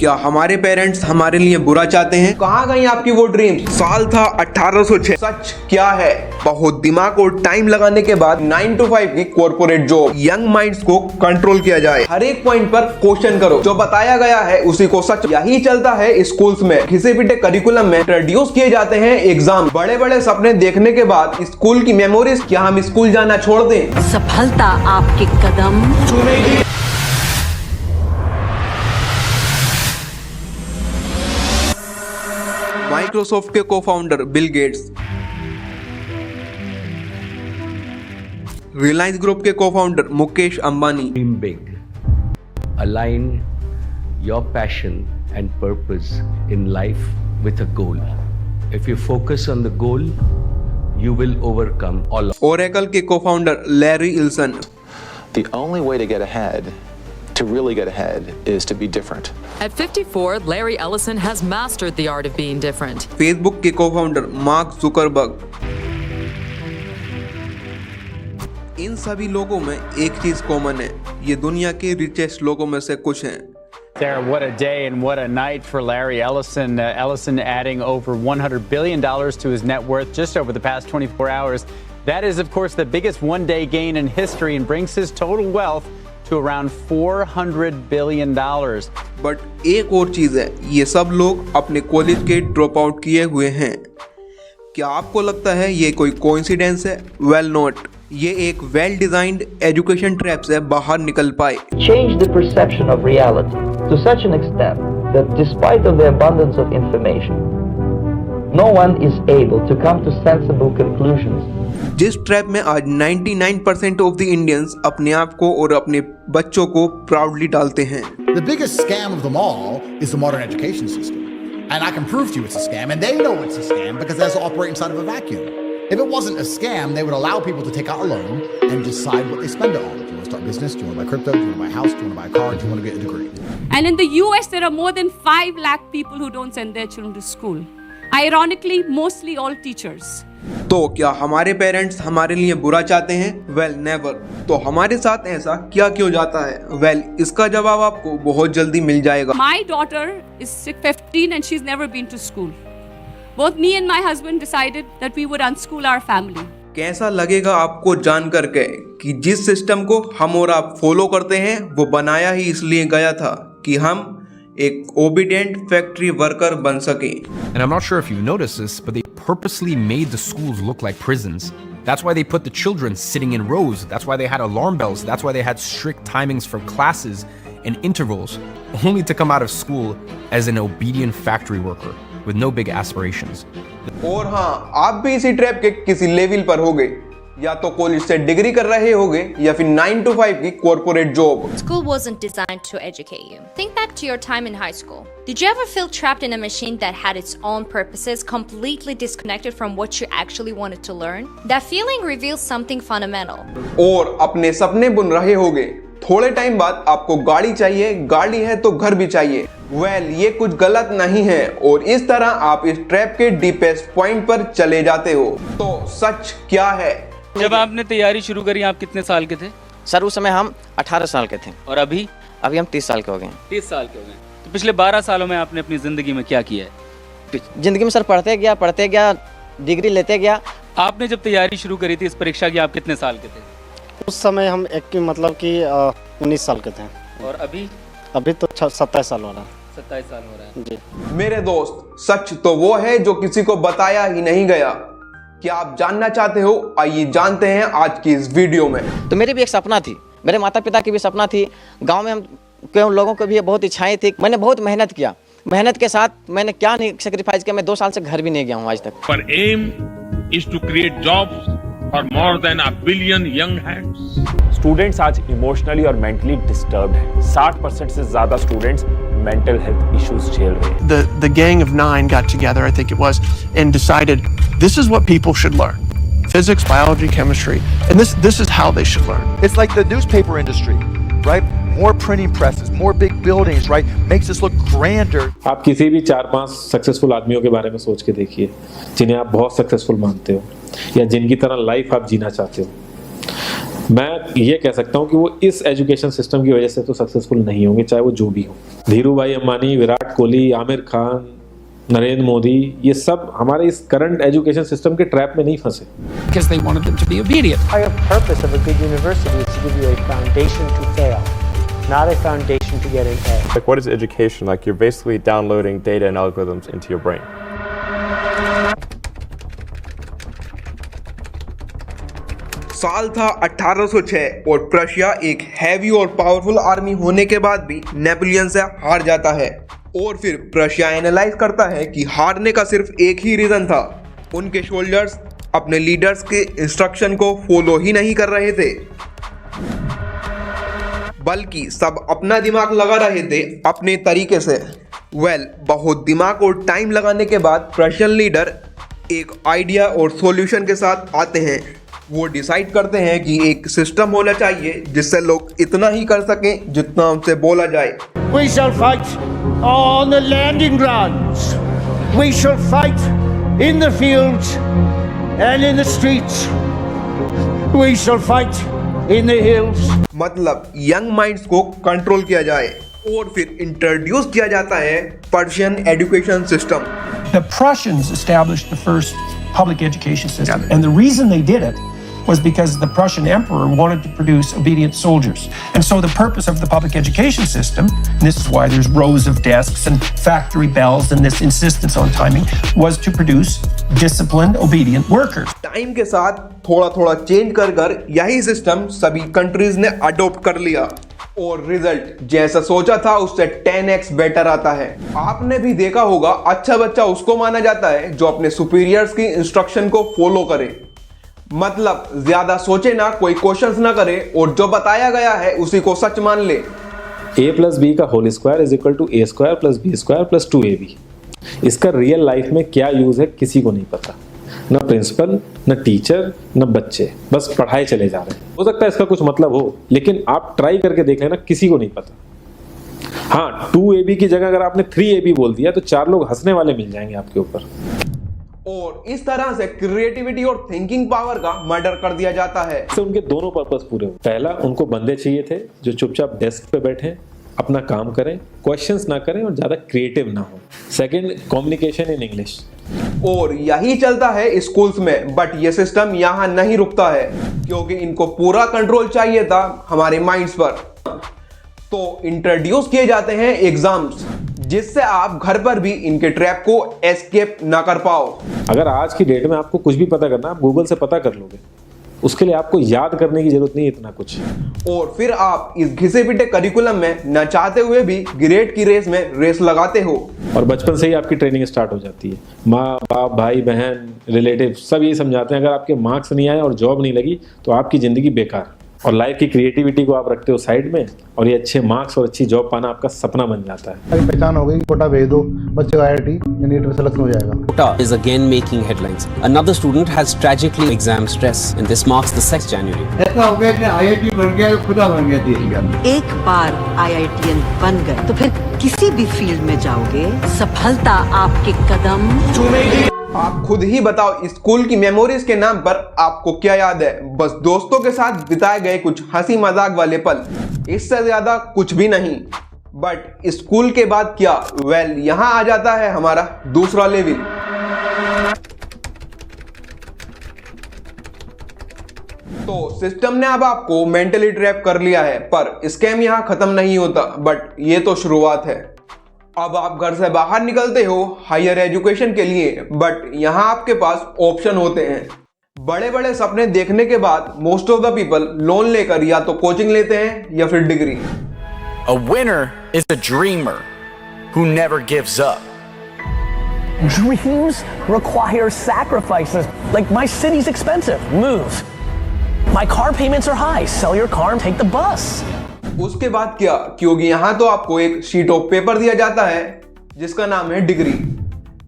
क्या हमारे पेरेंट्स हमारे लिए बुरा चाहते हैं? कहाँ गई आपकी वो ड्रीम? साल था 1806। सच क्या है? बहुत दिमाग और टाइम लगाने के बाद 9 to 5 की कॉर्पोरेट जॉब। यंग माइंड्स को कंट्रोल किया जाए। हर एक पॉइंट पर क्वेश्चन करो, जो बताया गया है उसी को सच। यही चलता है स्कूल्स में। घिसे पिटे करिकुलम में इंट्रोड्यूस किए जाते हैं एग्जाम। बड़े बड़े सपने देखने के बाद स्कूल की मेमोरीज, क्या हम स्कूल जाना छोड़ दें? सफलता आपके कदम चूमेगी। माइक्रोसॉफ्ट के cofounder Bill Gates, Reliance group के cofounder Mukesh Ambani, Dream big. Align your passion and purpose in life with a goal. If you focus on the goal, you will overcome all. Oracle के cofounder Larry Ellison, The only way to get ahead, to really get ahead, is to be different. At 54, Larry Ellison has mastered the art of being different. Facebook के cofounder mark Zuckerberg. इन सभी लोगों में एक चीज common है, ये दुनिया के रिचेस्ट लोगों में से कुछ हैं। There, what a day and what a night for Larry Ellison. Ellison adding over $100 billion to his net worth just over the past 24 hours. That is, of course, the biggest one-day gain in history and brings his total wealth to around $400 billion. But एक और चीज है, ये सब लोग अपने college के drop out किए हुए हैं। क्या आपको लगता है ये कोई कोइंसिडेंस है? Well not. ये एक वेल डिजाइंड एजुकेशन ट्रैप से बाहर निकल पाए। Change the perception of reality to such an extent that despite of the abundance of information, no one is able to come to sensible conclusions. जिस trap में आज 99% of the Indians अपने आप को और अपने बच्चों को प्राउडली डालते हैं। The biggest scam of them all is the modern education system. And I can prove to you it's a scam, and they know it's a scam because they operate inside of a vacuum. If it wasn't a scam, they would allow people to take out a loan and decide what they spend it on. Do you want to start a business? Do you want to buy crypto? Do you want to buy a house? Do you want to buy a car? Do you want to get a degree? And in the US, there are more than 5 lakh people who don't send their children to school. Ironically, mostly all teachers. तो क्या हमारे parents हमारे लिए बुरा चाहते हैं? Well never. तो हमारे साथ ऐसा क्या क्यों जाता है? वेल इसका जवाब आपको बहुत जल्दी मिल जाएगा। My daughter is 15 and she's never been to school. Both me and my husband decided that we would unschool our family. कैसा लगेगा आपको जान करके कि जिस सिस्टम को हम और आप फॉलो करते हैं वो बनाया ही इसलिए गया था कि हम एक ओबीडिएंट फैक्ट्री वर्कर बन सके। And I'm not sure if you've noticed this, but they purposely made the schools look like prisons. That's why they put the children sitting in rows. That's why they had alarm bells. That's why they had strict timings for classes and intervals, only to come out of school as an obedient factory worker with no big aspirations. और हाँ, आप भी इसी trap के किसी level पर होगे, या तो कॉलेज से डिग्री कर रहे होगे या फिर 9 to 5 की corporate job. School wasn't designed to educate you. Think back to your time in high school. Did you ever feel trapped in a machine that had its own purposes, completely disconnected from what you actually wanted to learn? That feeling reveals something fundamental. और अपने सपने बुन रहे होगे, थोड़े time बाद आपको गाड़ी चाहिए, गाड़ी है तो घर भी चाहिए। वेल ये कुछ गलत नहीं है, और इस तरह आप इस ट्रैप के डीपेस्ट पॉइंट पर चले जाते हो। तो सच क्या है? जब आपने तैयारी शुरू करी आप कितने साल के थे? सर उस समय हम 18 साल के थे। और अभी? अभी हम 30 साल के हो गए। 30 साल के हो गए। तो पिछले 12 सालों में आपने अपनी जिंदगी में क्या किया है? जिंदगी में सर पढ़ते गया, डिग्री लेते गया। आपने जब तैयारी शुरू करी थी इस परीक्षा की, आप कितने साल के थे? उस समय हम 19 साल के थे। और अभी? अभी तो 27 साल हो रहा है। 27 साल हो रहा है जी। मेरे दोस्त, सच तो वो है जो किसी को बताया ही नहीं गया। क्या आप जानना चाहते हो? आइए जानते हैं आज की इस वीडियो में। तो मेरी भी एक सपना थी, मेरे माता पिता की भी सपना थी, गांव में हम लोगों को भी बहुत इच्छाएं थी। मैंने बहुत मेहनत किया, मेहनत के साथ मैंने क्या नहीं सेक्रीफाइस किया। मैं 2 साल से घर भी नहीं गया हूँ आज तक। Our aim is to create jobs for more than 1 billion young hands. Students आज इमोशनली और मेंटली डिस्टर्ब्ड हैं। 60% से ज्यादा स्टूडेंट्स मेंटल हेल्थ इश्यूज झेल रहे हैं। The gang of 9 got together, I think it was, and decided this is what people should learn. Physics, biology, chemistry, and this is how they should learn. It's like the newspaper industry, right? More printing presses, more big buildings, right? Makes us look grander. आप किसी भी 4-5 successful आदमियों के बारे में सोच के देखिए जिन्हें आप बहुत सक्सेसफुल मानते हो या जिनकी तरह लाइफ आप जीना चाहते हो। मैं ये कह सकता हूँ कि वो इस एजुकेशन सिस्टम की वजह से तो सक्सेसफुल नहीं होंगे, चाहे वो जो भी हो। धीरू भाई अंबानी, विराट कोहली, आमिर खान, नरेंद्र मोदी, ये सब हमारे इस करंट एजुकेशन सिस्टम के ट्रैप में नहीं फंसे। Because they wanted them to be obedient. The entire purpose of a good university is to give you a foundation to fail, not a foundation to get an A. Like, what is education? Like, you're basically downloading data and algorithms into your brain. साल था 1806 और प्रशिया एक heavy और powerful army होने के बाद भी Napoleon से हार जाता है। और फिर प्रशिया एनालाइज करता है कि हारने का सिर्फ एक ही रीजन था, उनके सोल्जर्स अपने लीडर्स के इंस्ट्रक्शन को फॉलो ही नहीं कर रहे थे, बल्कि सब अपना दिमाग लगा रहे थे अपने तरीके से। बहुत दिमाग और टाइम लगाने के बाद प्रशियन लीडर एक आइडिया और सॉल्यूशन के साथ आते हैं। वो डिसाइड करते हैं कि एक सिस्टम होना चाहिए जिससे लोग इतना ही कर सकें जितना उनसे बोला जाए। We shall fight on the landing grounds. We shall fight in the fields and in the streets. We shall fight in the hills. मतलब यंग माइंड्स को कंट्रोल किया जाए। और फिर इंट्रोड्यूस किया जाता है Persian education system. The Prussians established the first public education system, and the reason they did it was because the Prussian emperor wanted to produce obedient soldiers. And so the purpose of the public education system, and this is why there's rows of desks and factory bells and this insistence on timing, was to produce disciplined, obedient workers. Time के साथ थोड़ा थोड़ा change कर यही system सभी countries ने adopt कर लिया और रिजल्ट जैसा सोचा था उससे 10x बेटर आता है। आपने भी देखा होगा, अच्छा बच्चा उसको माना जाता है जो अपने सुपीरियर्स की इंस्ट्रक्शन को फॉलो करे, मतलब ज्यादा सोचे ना, कोई क्वेश्चंस ना करे और जो बताया गया है उसी को सच मान ले। a+b का whole square is equal to a² + b² + 2ab। इसका रियल लाइफ में क्या यूज है किसी को नहीं पता, न प्रिंसिपल, न टीचर, न बच्चे, बस पढ़ाए चले जा रहे हैं। हो सकता है इसका कुछ मतलब हो, लेकिन आप ट्राई करके देख लेना, किसी को नहीं पता। हाँ, 2ab की जगह अगर आपने 3ab बोल दिया तो 4 लोग हंसने वाले मिल जाएंगे आपके ऊपर। और इस तरह से क्रिएटिविटी और थिंकिंग पावर का मर्डर कर दिया जाता है। तो उनके दोनों पर्पस पूरे हो। पहला, उनको बंदे चाहिए थे जो चुपचाप डेस्क पे बैठे, अपना काम करें, क्वेश्चंस ना करें और ज्यादा क्रिएटिव ना हो। Second, communication in English. और यही चलता है स्कूल्स में, बट ये सिस्टम यहाँ नहीं रुकता है क्योंकि इनको पूरा कंट्रोल चाहिए था हमारे माइंड्स पर। तो इंट्रोड्यूस किए जाते हैं एग्जाम्स, जिससे आप घर पर भी इनके ट्रैप को एस्केप ना कर पाओ। अगर आज की डेट में आपको कुछ भी पता करना, आप गूगल से पता कर लोगे, उसके लिए आपको याद करने की जरूरत नहीं है इतना कुछ। और फिर आप इस घिसे पिटे करिकुलम में न चाहते हुए भी ग्रेड की रेस में रेस लगाते हो। और बचपन से ही आपकी ट्रेनिंग स्टार्ट हो जाती है। माँ बाप, भाई बहन, रिलेटिव सब ये समझाते हैं अगर आपके मार्क्स नहीं आए और जॉब नहीं लगी तो आपकी जिंदगी बेकार। और लाइफ की क्रिएटिविटी को आप रखते हो साइड में, और ये अच्छे मार्क्स और अच्छी जॉब पाना आपका सपना बन जाता है। अभी पहचान हो गई, कोटा भेज दो, बच्चे का IIT या नीट में सिलेक्शन हो जाएगा। Quota is again making headlines. Another student has tragically exam stress, and this marks the 6th January. ऐसा हो गया कि IIT बन गया, खुदा बन गया देश। एक बार IITian बन गए तो फिर किसी भी फील्ड में जाओगे, सफलता आपके कदम चूमेगी। आप खुद ही बताओ, स्कूल की मेमोरीज के नाम पर आपको क्या याद है? बस दोस्तों के साथ बिताए गए कुछ हंसी मजाक वाले पल, इससे ज्यादा कुछ भी नहीं। बट स्कूल के बाद क्या? यहाँ आ जाता है हमारा दूसरा लेवल। तो सिस्टम ने अब आपको मेंटली ट्रैप कर लिया है, पर स्कैम यहाँ खत्म नहीं होता, बट ये तो शुरुआत है। अब आप घर से बाहर निकलते हो हायर एजुकेशन के लिए, बट यहाँ आपके पास ऑप्शन होते हैं। बड़े बड़े सपने देखने के बाद most of the people loan लेकर या तो कोचिंग लेते हैं या फिर degree. A winner is a dreamer who never gives up. Dreams require sacrifices. Like, my city's expensive. Move. My car payments are high. Sell your car and take the bus. उसके बाद क्या? क्योंकि यहाँ तो आपको एक शीट ऑफ पेपर दिया जाता है जिसका नाम है डिग्री,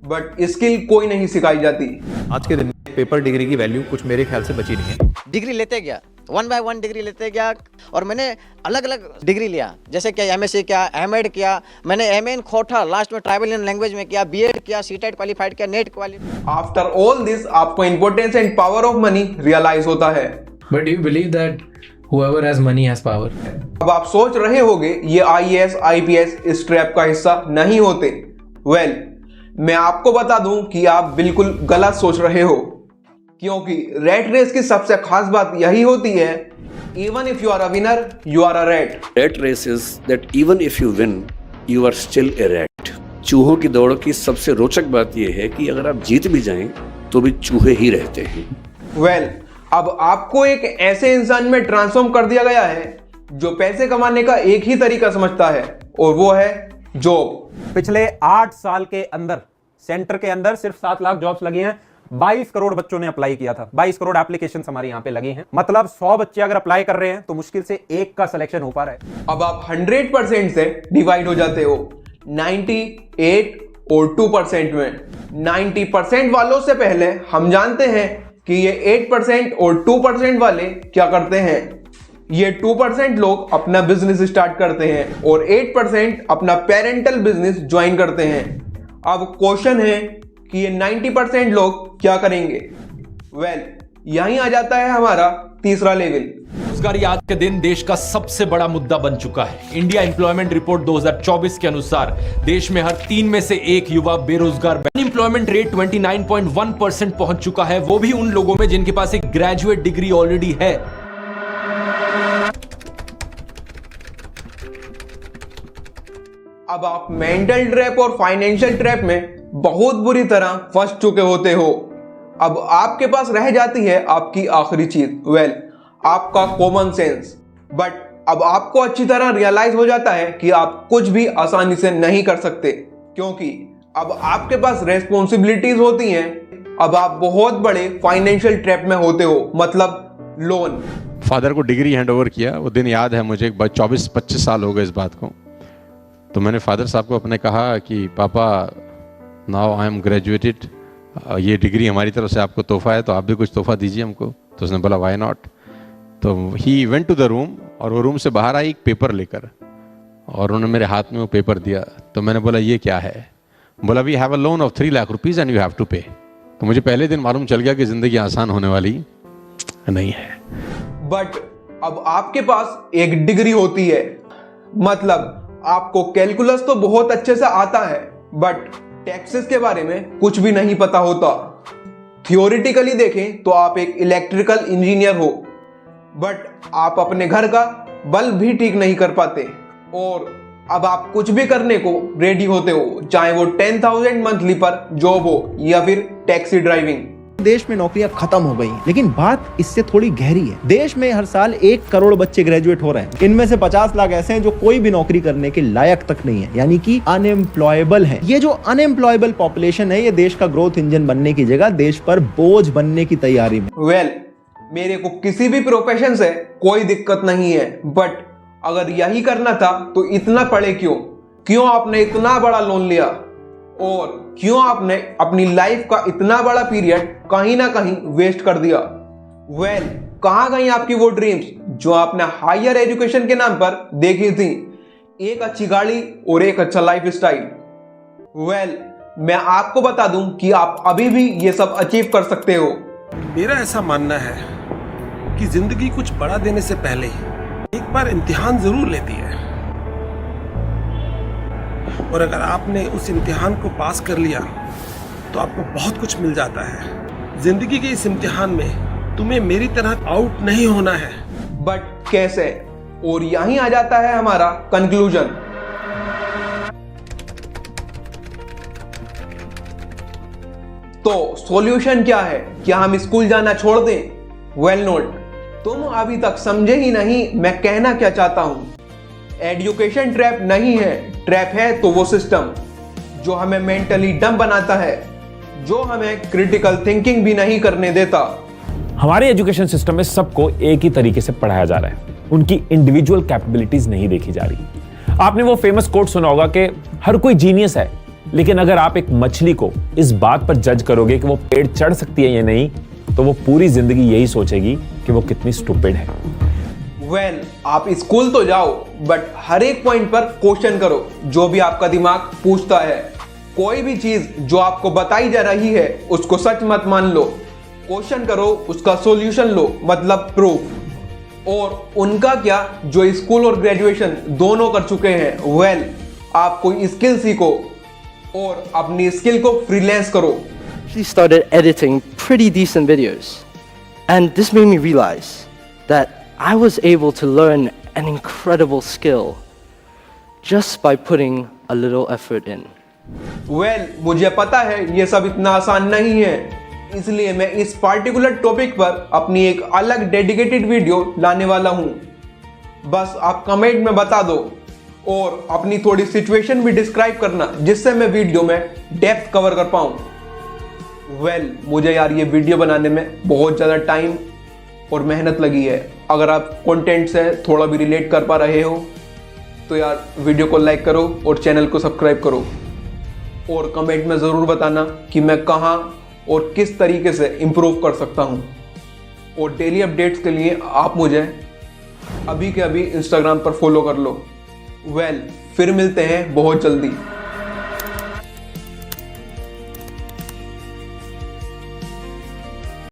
बट स्किल कोई नहीं सिखाई जाती। आज के दिन में पेपर डिग्री की वैल्यू कुछ मेरे ख्याल से बची नहीं है। डिग्री लेते गया, 1 by 1 डिग्री लेते गया, और मैंने अलग अलग डिग्री लिया, जैसे कि MSc किया, M.Ed किया, मैंने MA इन खोटा, लास्ट में ट्राइबल इन लैंग्वेज में किया, B.Ed किया, CTET क्वालिफाइड किया, NET qualified. After all this आपको importance and power of money realise होता है। But do you believe that whoever has money has power? अब आप सोच रहे होंगे ये IAS, IPS इस ट्रैप का हिस्सा नहीं होते। वेल, मैं आपको बता दूं कि आप बिल्कुल गलत सोच रहे हो, क्योंकि रैट रेस की सबसे खास बात यही होती है, even if you are a winner, you are a rat. Rat race is that even if you win, you are still a rat. चूहों की दौड़ की सबसे रोचक बात यह है कि अगर आप जीत भी जाएं, तो भी चूहे ही रहते हैं। वेल, अब आपको एक ऐसे इंसान में ट्रांसफॉर्म कर दिया गया है जो पैसे कमाने का एक ही तरीका समझता है, और वो है जॉब। पिछले 8 साल के अंदर सेंटर के अंदर सिर्फ 7 लाख जॉब्स लगी हैं। 22 करोड़ बच्चों ने अप्लाई किया था। 22 करोड़ एप्लीकेशंस हमारे यहाँ पे लगी हैं। मतलब 100 बच्चे अगर अप्लाई कर रहे हैं तो मुश्किल से एक का सिलेक्शन हो पा रहा है। अब आप 100% से डिवाइड हो जाते हो 98 और 2% में। 90% वालों से पहले हम जानते हैं कि ये 8% और 2% वाले क्या करते हैं। ये 2% लोग अपना बिजनेस स्टार्ट करते हैं और 8% अपना पेरेंटल बिजनेस ज्वाइन करते हैं। अब क्वेश्चन है कि ये 90% लोग क्या करेंगे। वेल, यहीं आ जाता है हमारा तीसरा लेवल। बेरोजगारी आज के दिन देश का सबसे बड़ा मुद्दा बन चुका है। इंडिया एम्प्लॉयमेंट रिपोर्ट 2024 के अनुसार देश में हर 3 में से 1 युवा बेरोजगार। अनएम्प्लॉयमेंट रेट 29.1% पहुंच चुका है, वो भी उन लोगों में जिनके पास एक ग्रेजुएट डिग्री ऑलरेडी है। अब आप मेंटल ट्रैप और फाइनेंशियल ट्रैप में बहुत बुरी तरह फंस चुके होते हो। अब आपके पास रह जाती है आपकी आखिरी चीज, वेल, आपका कॉमन सेंस। बट अब आपको अच्छी तरह रियलाइज हो जाता है कि आप कुछ भी आसानी से नहीं कर सकते, क्योंकि अब आपके पास रेस्पॉन्सिबिलिटीज होती हैं। अब आप बहुत बड़े फाइनेंशियल ट्रैप में होते हो, मतलब लोन। फादर को डिग्री हैंड ओवर किया, वो दिन याद है मुझे। 24-25 साल हो गए इस बात को। तो मैंने फादर साहब को अपने कहा कि पापा, नाउ आई एम ग्रेजुएटेड, ये डिग्री हमारी तरफ से आपको तोहफा है, तो आप भी कुछ तोहफा दीजिए हमको। तो उसने बोला व्हाई नॉट। तो he went to the room, और वो रूम से बाहर आई एक पेपर लेकर, और उन्होंने मेरे हाथ में वो पेपर दिया। तो मैंने बोला ये क्या है। बोला we have a loan of 3 lakh rupees and you have to pay. तो मुझे पहले दिन मालूम चल गया कि जिंदगी आसान होने वाली नहीं है। बट अब आपके पास एक डिग्री होती है, मतलब आपको कैलकुलस तो बहुत अच्छे से आता है, बट टैक्सेस के बारे में कुछ भी नहीं पता होता। थियोरिटिकली देखें तो आप एक इलेक्ट्रिकल इंजीनियर हो, बट आप अपने घर का बल्ब भी ठीक नहीं कर पाते। और अब आप कुछ भी करने को रेडी होते हो, चाहे वो 10,000 मंथली पर जॉब हो या फिर टैक्सी ड्राइविंग। देश में नौकरियां खत्म हो गई, लेकिन बात इससे थोड़ी गहरी है। देश में हर साल 1 करोड़ बच्चे ग्रेजुएट हो रहे हैं। इनमें से 50 लाख ऐसे हैं जो कोई भी नौकरी करने के लायक तक नहीं है, यानी कि अनएम्प्लॉयबल है। ये जो अनएम्प्लॉयबल पॉपुलेशन है, ये देश का ग्रोथ इंजन बनने की जगह देश पर बोझ बनने की तैयारी में। वेल, मेरे को किसी भी प्रोफेशन से कोई दिक्कत नहीं है, बट अगर यही करना था तो इतना पढ़े क्यों आपने इतना बड़ा लोन लिया, और क्यों आपने अपनी लाइफ का इतना बड़ा पीरियड कहीं ना कहीं वेस्ट कर दिया। वेल, कहां गई आपकी वो ड्रीम्स जो आपने हायर एजुकेशन के नाम पर देखी थी, एक अच्छी गाड़ी और एक अच्छा लाइफ स्टाइल। वेल, मैं आपको बता दूं कि आप अभी भी ये सब अचीव कर सकते हो। मेरा ऐसा मानना है कि जिंदगी कुछ बड़ा देने से पहले एक बार इम्तिहान जरूर लेती है, और अगर आपने उस इम्तिहान को पास कर लिया तो आपको बहुत कुछ मिल जाता है। जिंदगी के इस इम्तिहान में तुम्हें मेरी तरह आउट नहीं होना है। बट कैसे? और यहीं आ जाता है हमारा कंक्लूजन। तो सॉल्यूशन क्या है? क्या हम स्कूल जाना छोड़ दें? वेल नोट, तुम अभी तक समझे ही नहीं मैं कहना क्या चाहता हूं। एजुकेशन ट्रैप नहीं है, ट्रैप है तो वो सिस्टम जो हमें मेंटली डम बनाता है, जो हमें क्रिटिकल थिंकिंग भी नहीं करने देता। हमारे एजुकेशन सिस्टम में सबको एक ही तरीके से पढ़ाया जा रहा है, उनकी इंडिविजुअल कैपेबिलिटीज नहीं देखी जा रही। आपने वो फेमस कोट सुना होगा कि हर कोई जीनियस है, लेकिन अगर आप एक मछली को इस बात पर जज करोगे कि वो पेड़ चढ़ सकती है या नहीं, तो वो पूरी जिंदगी यही सोचेगी कि वो कितनी स्टूपिड है। वेल, आप स्कूल तो जाओ, बट हर एक पॉइंट पर क्वेश्चन करो जो भी आपका दिमाग पूछता है। कोई भी चीज जो आपको बताई जा रही है उसको सच मत मान लो। क्वेश्चन करो, उसका सॉल्यूशन लो, मतलब प्रूफ। और उनका क्या जो स्कूल और ग्रेजुएशन दोनों कर चुके हैं। वेल, आप कोई स्किल सीखो और अपनी स्किल को फ्रीलांस करो। She started editing pretty decent videos, and this made me realize that I was able to learn an incredible skill just by putting a little effort in. Well, मुझे पता है ये सब इतना आसान नहीं है, इसलिए मैं इस पार्टिकुलर टॉपिक पर अपनी एक अलग डेडिकेटेड वीडियो लाने वाला हूँ। बस आप कमेंट में बता दो और अपनी थोड़ी सिचुएशन भी डिस्क्राइब करना, जिससे मैं वीडियो में डेप्थ कवर कर पाऊँ। वेल, मुझे यार ये वीडियो बनाने में बहुत ज़्यादा टाइम और मेहनत लगी है। अगर आप कंटेंट से थोड़ा भी रिलेट कर पा रहे हो तो यार वीडियो को लाइक करो और चैनल को सब्सक्राइब करो, और कमेंट में ज़रूर बताना कि मैं कहाँ और किस तरीके से इम्प्रूव कर सकता हूँ। और डेली अपडेट्स के लिए आप मुझे अभी के अभी इंस्टाग्राम पर फॉलो कर लो। वेल, फिर मिलते हैं बहुत जल्दी।